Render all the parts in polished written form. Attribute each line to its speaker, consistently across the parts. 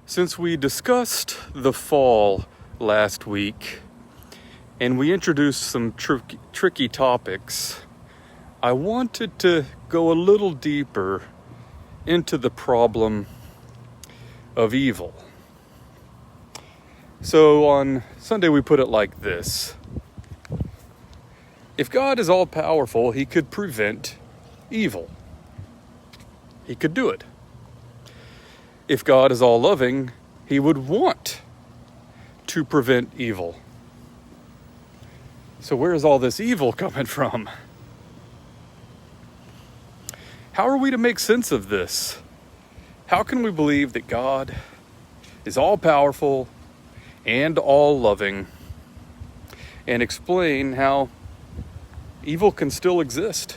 Speaker 1: Since we discussed the fall last week and we introduced some tricky topics, I wanted to go a little deeper into the problem of evil. So on Sunday we put it like this. If God is all powerful, he could prevent evil. He could do it. If God is all loving, he would want to prevent evil. So where is all this evil coming from? How are we to make sense of this? How can we believe that God is all powerful and all loving and explain how evil can still exist?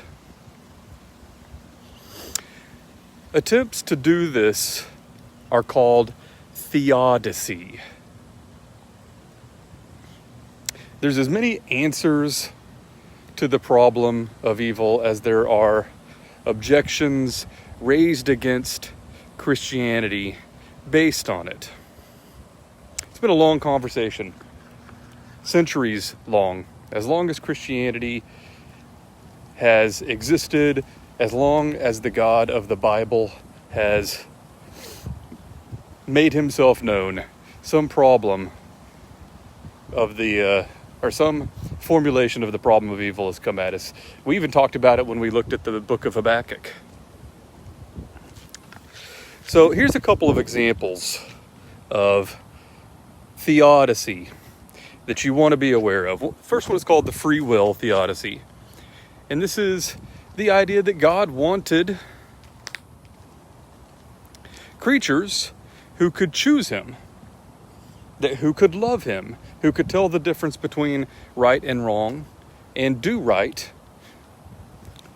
Speaker 1: Attempts to do this are called theodicy. There's as many answers to the problem of evil as there are objections raised against Christianity based on it. It's been a long conversation, centuries long as Christianity has existed, as long as the God of the Bible has made himself known, some problem of or some formulation of the problem of evil has come at us. We even talked about it when we looked at the book of Habakkuk. So here's a couple of examples of theodicy that you want to be aware of. First one is called the free will theodicy. And this is the idea that God wanted creatures who could choose him, who could love him, who could tell the difference between right and wrong, and do right,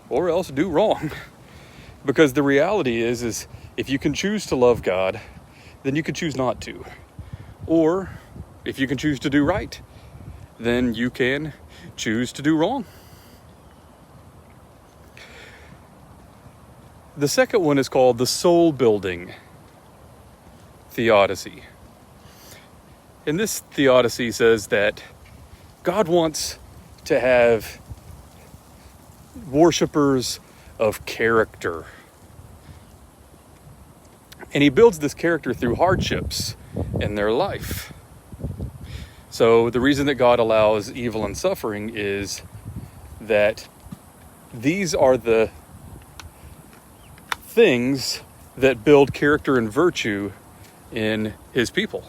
Speaker 1: or else do wrong. Because the reality is if you can choose to love God, then you can choose not to. Or if you can choose to do right, then you can choose to do wrong. The second one is called the soul building theodicy. And this theodicy says that God wants to have worshipers of character. And he builds this character through hardships in their life. So the reason that God allows evil and suffering is that these are the things that build character and virtue in his people.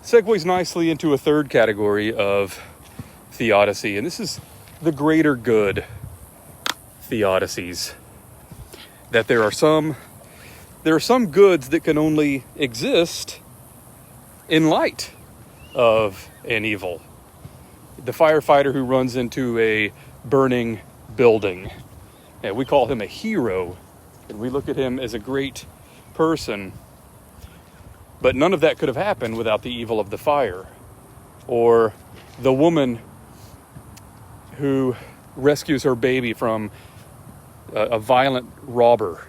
Speaker 1: Segues nicely into a third category of theodicy, and this is the greater good theodicies. That there are some goods that can only exist in light of an evil. The firefighter who runs into a burning building, and we call him a hero, and we look at him as a great person. But none of that could have happened without the evil of the fire. Or the woman who rescues her baby from a violent robber.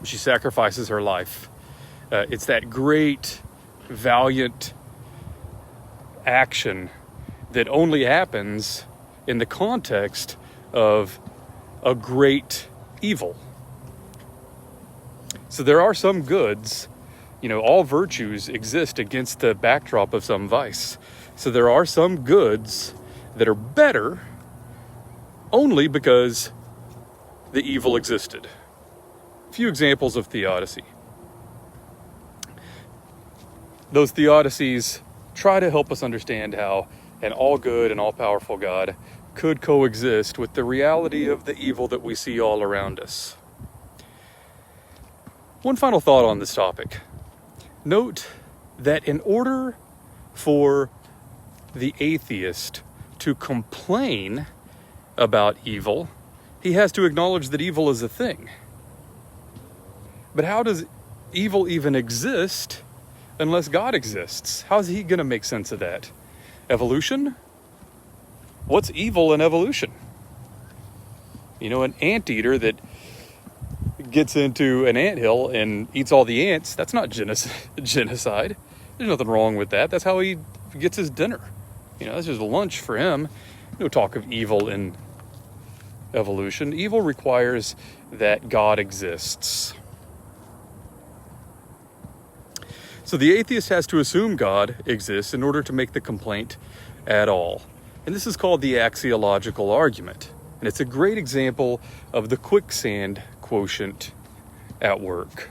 Speaker 1: She sacrifices her life. It's that great, valiant action that only happens in the context of a great evil. So there are some goods. All virtues exist against the backdrop of some vice. So there are some goods that are better only because the evil existed. A few examples of theodicy. Those theodicies try to help us understand how an all-good and all-powerful God could coexist with the reality of the evil that we see all around us. One final thought on this topic. Note that in order for the atheist to complain about evil, he has to acknowledge that evil is a thing. But how does evil even exist unless God exists? How's he going to make sense of that? Evolution? What's evil in evolution? An anteater that gets into an anthill and eats all the ants, that's not genocide. There's nothing wrong with that. That's how he gets his dinner. That's just lunch for him. No talk of evil in evolution. Evil requires that God exists. So the atheist has to assume God exists in order to make the complaint at all. And this is called the axiological argument. And it's a great example of the quicksand quotient at work.